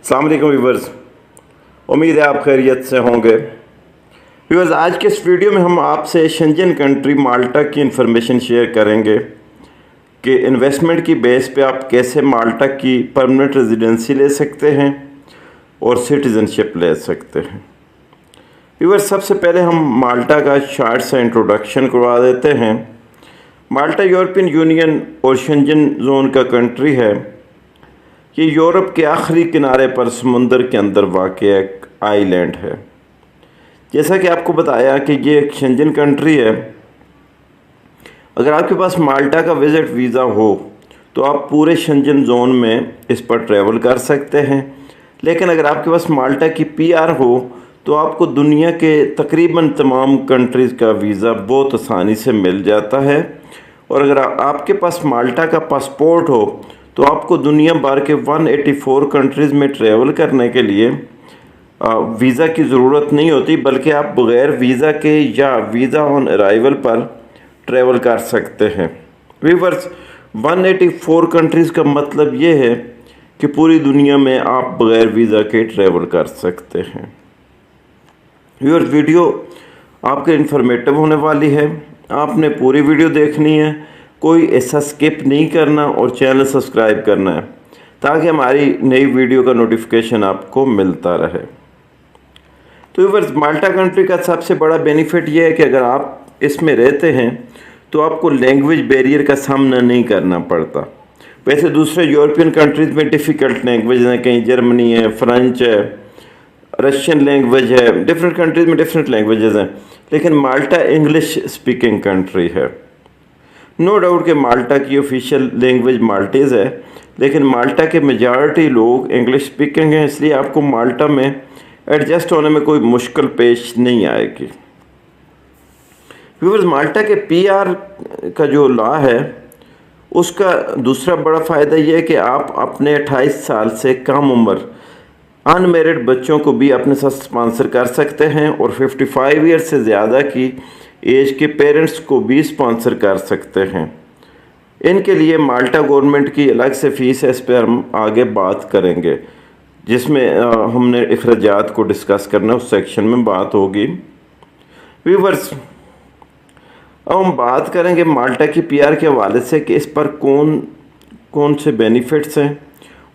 अस्सलाम वालेकुम व्यूवर्स, उम्मीद है आप खैरियत से होंगे। व्यूवर्स, आज के इस वीडियो में हम आपसे शेंजन कंट्री माल्टा की इन्फॉर्मेशन शेयर करेंगे कि इन्वेस्टमेंट की बेस पे आप कैसे माल्टा की परमानेंट रेजिडेंसी ले सकते हैं और सिटीज़नशिप ले सकते हैं। व्यूवर्स, सबसे पहले हम माल्टा का शार्ट सा इंट्रोडक्शन करवा देते हैं। माल्टा यूरोपियन यूनियन और शेंजन जोन का कंट्री है। ये यूरोप के आखिरी किनारे पर समुंदर के अंदर वाक़ एक आइलैंड है। जैसा कि आपको बताया कि ये एक शेंजन कंट्री है। अगर आपके पास माल्टा का विज़िट वीज़ा हो तो आप पूरे शेंजन जोन में इस पर ट्रैवल कर सकते हैं, लेकिन अगर आपके पास माल्टा की पीआर हो तो आपको दुनिया के तकरीबन तमाम कंट्रीज़ का वीज़ा बहुत आसानी से मिल जाता है। और अगर आपके पास माल्टा का पासपोर्ट हो तो आपको दुनिया भर के 184 कंट्रीज़ में ट्रैवल करने के लिए वीज़ा की ज़रूरत नहीं होती, बल्कि आप बग़ैर वीज़ा के या वीज़ा ऑन अराइवल पर ट्रैवल कर सकते हैं। व्यूअर्स, 184 कंट्रीज़ का मतलब ये है कि पूरी दुनिया में आप बग़ैर वीज़ा के ट्रैवल कर सकते हैं। व्यूअर्स, वीडियो आपके इन्फॉर्मेटिव होने वाली है, आपने पूरी वीडियो देखनी है, कोई ऐसा स्किप नहीं करना और चैनल सब्सक्राइब करना है ताकि हमारी नई वीडियो का नोटिफिकेशन आपको मिलता रहे। तो व्यूअर्स, माल्टा कंट्री का सबसे बड़ा बेनिफिट ये है कि अगर आप इसमें रहते हैं तो आपको लैंग्वेज बैरियर का सामना नहीं करना पड़ता। वैसे दूसरे यूरोपियन कंट्रीज़ में डिफ़िकल्ट लैंग्वेज हैं, कहीं जर्मनी है, फ्रेंच है, रशियन लैंग्वेज है, डिफरेंट कंट्रीज़ में डिफरेंट लैंग्वेजेस हैं, लेकिन माल्टा इंग्लिश स्पीकिंग कंट्री है। नो डाउट कि माल्टा की ऑफिशियल लैंग्वेज माल्टीज़ है, लेकिन माल्टा के मेजॉरिटी लोग इंग्लिश स्पीकिंग हैं, इसलिए आपको माल्टा में एडजस्ट होने में कोई मुश्किल पेश नहीं आएगी। व्यूअर्स, माल्टा के पीआर का जो लॉ है उसका दूसरा बड़ा फ़ायदा यह है कि आप अपने 28 साल से कम उम्र अनमेरिड बच्चों को भी अपने साथ स्पॉन्सर कर सकते हैं और 55 ईयर से ज़्यादा की एज के पेरेंट्स को भी स्पॉन्सर कर सकते हैं। इनके लिए माल्टा गवर्नमेंट की अलग से फ़ीस है, इस पर हम आगे बात करेंगे, जिसमें हमने अखराजात को डिस्कस करना, उस सेक्शन में बात होगी। व्यूअर्स, अब हम बात करेंगे माल्टा की पीआर के हवाले से कि इस पर कौन कौन से बेनिफिट्स हैं,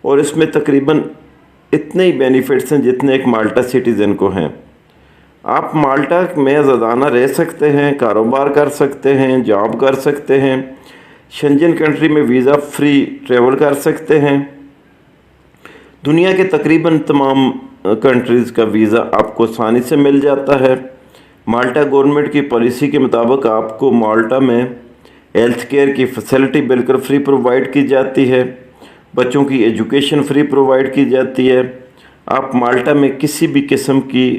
और इसमें तकरीबन इतने ही बेनिफिट्स हैं जितने एक माल्टा सिटीज़न को हैं। आप माल्टा में आज़ादाना रह सकते हैं, कारोबार कर सकते हैं, जॉब कर सकते हैं, शेंजन कंट्री में वीज़ा फ्री ट्रैवल कर सकते हैं। दुनिया के तकरीबन तमाम कंट्रीज़ का वीज़ा आपको आसानी से मिल जाता है। माल्टा गवर्नमेंट की पॉलिसी के मुताबिक आपको माल्टा में हेल्थ केयर की फैसिलिटी बिल्कुल फ्री प्रोवाइड की जाती है, बच्चों की एजुकेशन फ्री प्रोवाइड की जाती है। आप माल्टा में किसी भी किस्म की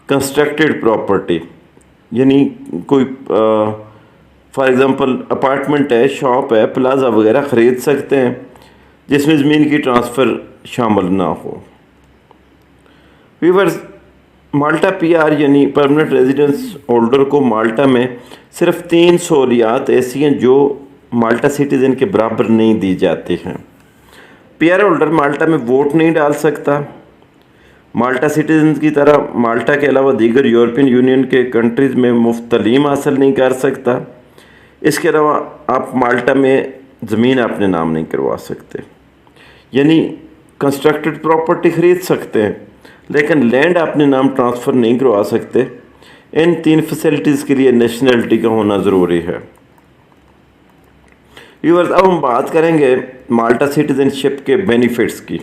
कंस्ट्रक्टेड प्रॉपर्टी, यानी कोई फॉर एग्ज़ाम्पल अपार्टमेंट है, शॉप है, प्लाजा वगैरह ख़रीद सकते हैं जिसमें ज़मीन की ट्रांसफ़र शामिल ना हो। व्यूअर्स, माल्टा पीआर यानी परमानेंट रेजिडेंस होल्डर को माल्टा में सिर्फ 3 सहूलियात ऐसी हैं जो माल्टा सिटीज़न के बराबर नहीं दी जाती हैं। पीआर होल्डर माल्टा में वोट नहीं डाल सकता। माल्टा सिटीज़न की तरह माल्टा के अलावा दीगर यूरोपियन यूनियन के कंट्रीज़ में मुफ्त तालीम हासिल नहीं कर सकता। इसके अलावा आप माल्टा में ज़मीन अपने नाम नहीं करवा सकते, यानी कंस्ट्रक्टेड प्रॉपर्टी ख़रीद सकते हैं लेकिन लैंड अपने नाम ट्रांसफ़र नहीं करवा सकते। इन 3 फैसिलिटीज़ के लिए नेशनलिटी का होना ज़रूरी है। व्यूअर्स, अब हम बात करेंगे माल्टा सिटीज़नशिप के बेनिफिट्स की।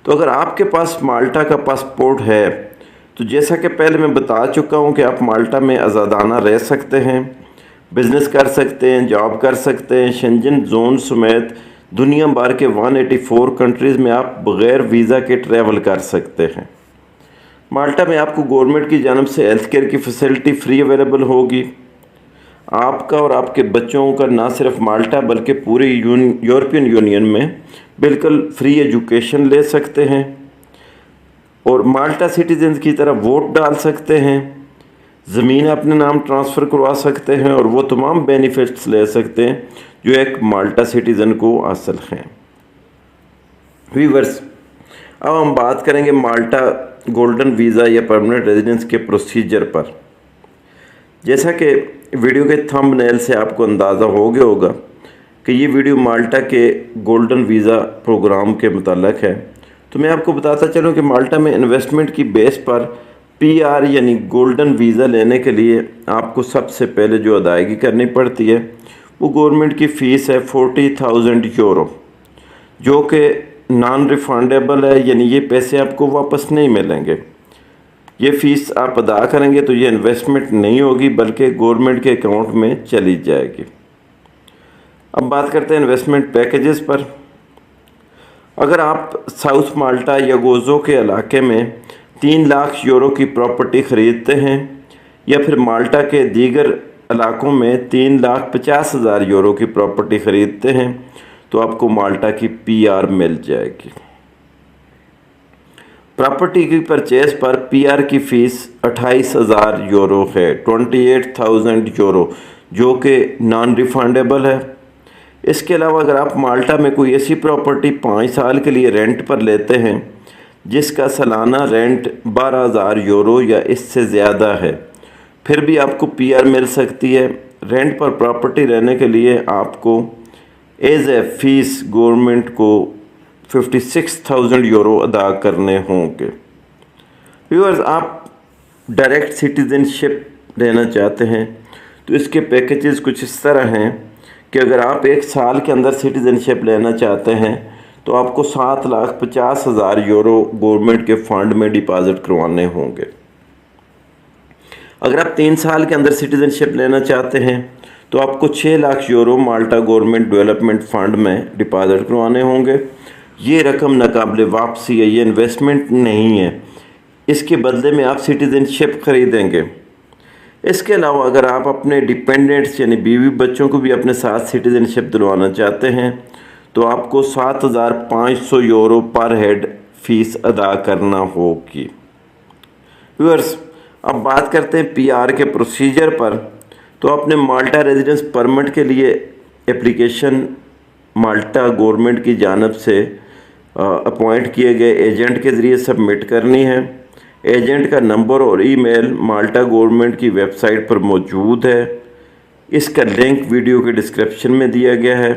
तो अगर आपके पास माल्टा का पासपोर्ट है तो जैसा कि पहले मैं बता चुका हूं कि आप माल्टा में आज़ादाना रह सकते हैं, बिज़नेस कर सकते हैं, जॉब कर सकते हैं। शेंजन जोन समेत दुनिया भर के 184 कंट्रीज़ में आप बग़ैर वीज़ा के ट्रैवल कर सकते हैं। माल्टा में आपको गवर्नमेंट की जानब से हेल्थ केयर की फैसिलिटी फ्री अवेलेबल होगी। आपका और आपके बच्चों का ना सिर्फ माल्टा बल्कि पूरे यूरोपियन यूनियन में बिल्कुल फ्री एजुकेशन ले सकते हैं और माल्टा सिटीज़न की तरह वोट डाल सकते हैं, ज़मीन अपने नाम ट्रांसफ़र करवा सकते हैं और वो तमाम बेनिफिट्स ले सकते हैं जो एक माल्टा सिटीज़न को हासिल हैं। व्यूअर्स, अब हम बात करेंगे माल्टा गोल्डन वीज़ा या परमानेंट रेजिडेंस के प्रोसीजर पर। जैसा कि वीडियो के थंबनेल से आपको अंदाज़ा हो गया होगा कि ये वीडियो माल्टा के गोल्डन वीज़ा प्रोग्राम के मुताल्लिक है, तो मैं आपको बताता चलूँ कि माल्टा में इन्वेस्टमेंट की बेस पर PR यानी गोल्डन वीज़ा लेने के लिए आपको सबसे पहले जो अदायगी करनी पड़ती है वो गवर्नमेंट की फ़ीस है 40,000 यूरो, जो कि नॉन रिफंडेबल है, यानी ये पैसे आपको वापस नहीं मिलेंगे। ये फ़ीस आप अदा करेंगे तो ये इन्वेस्टमेंट नहीं होगी बल्कि गवर्नमेंट के अकाउंट में चली जाएगी। अब बात करते हैं इन्वेस्टमेंट पैकेजेस पर। अगर आप साउथ माल्टा या गोज़ो के इलाके में 3 लाख यूरो की प्रॉपर्टी ख़रीदते हैं या फिर माल्टा के दीगर इलाकों में 3,50,000 यूरो की प्रॉपर्टी ख़रीदते हैं तो आपको माल्टा की PR मिल जाएगी। प्रॉपर्टी की परचेज़ पर PR की फ़ीस 28,000 यूरो है, 28,000 यूरो, जो कि नॉन रिफंडेबल है। इसके अलावा अगर आप माल्टा में कोई ऐसी प्रॉपर्टी 5 साल के लिए रेंट पर लेते हैं जिसका सालाना रेंट 12,000 यूरो या इससे ज़्यादा है, फिर भी आपको PR मिल सकती है। रेंट पर प्रॉपर्टी रहने के लिए आपको एज ए फ़ीस गवर्नमेंट को 56,000 यूरो अदा करने होंगे। व्यूअर्स, आप डायरेक्ट सिटीज़नशिप लेना चाहते हैं तो इसके पैकेजेस कुछ इस तरह हैं कि अगर आप 1 साल के अंदर सिटीज़नशिप लेना चाहते हैं तो आपको 7,50,000 यूरो गवर्नमेंट के फ़ंड में डिपॉज़िट करवाने होंगे। अगर आप 3 साल के अंदर सिटीज़नशिप लेना चाहते हैं तो आपको 6 लाख यूरो माल्टा गवर्नमेंट डेवलपमेंट फ़ंड में डिपॉज़िट करवाने होंगे। ये रकम नाकाबिले वापसी है, ये इन्वेस्टमेंट नहीं है, इसके बदले में आप सिटीज़नशिप ख़रीदेंगे। इसके अलावा अगर आप अपने डिपेंडेंट्स यानी बीवी बच्चों को भी अपने साथ सिटीज़नशिप दिलवाना चाहते हैं तो आपको 7,500 यूरो पर हेड फ़ीस अदा करना होगी। व्यूअर्स, अब बात करते हैं PR के प्रोसीजर पर। तो आपने माल्टा रेजिडेंस परमिट के लिए एप्लीकेशन माल्टा गवर्नमेंट की जानिब से अपॉइंट किए गए एजेंट के ज़रिए सबमिट करनी है। एजेंट का नंबर और ईमेल माल्टा गवर्नमेंट की वेबसाइट पर मौजूद है। इसका लिंक वीडियो के डिस्क्रिप्शन में दिया गया है,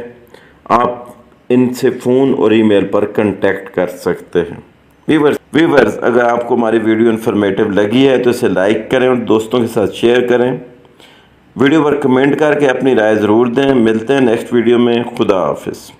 आप इनसे फ़ोन और ईमेल पर कांटेक्ट कर सकते हैं। व्यूवर्स, अगर आपको हमारी वीडियो इन्फॉर्मेटिव लगी है तो इसे लाइक करें और दोस्तों के साथ शेयर करें। वीडियो पर कमेंट करके अपनी राय ज़रूर दें। मिलते हैं नेक्स्ट वीडियो में। खुदा हाफिज़।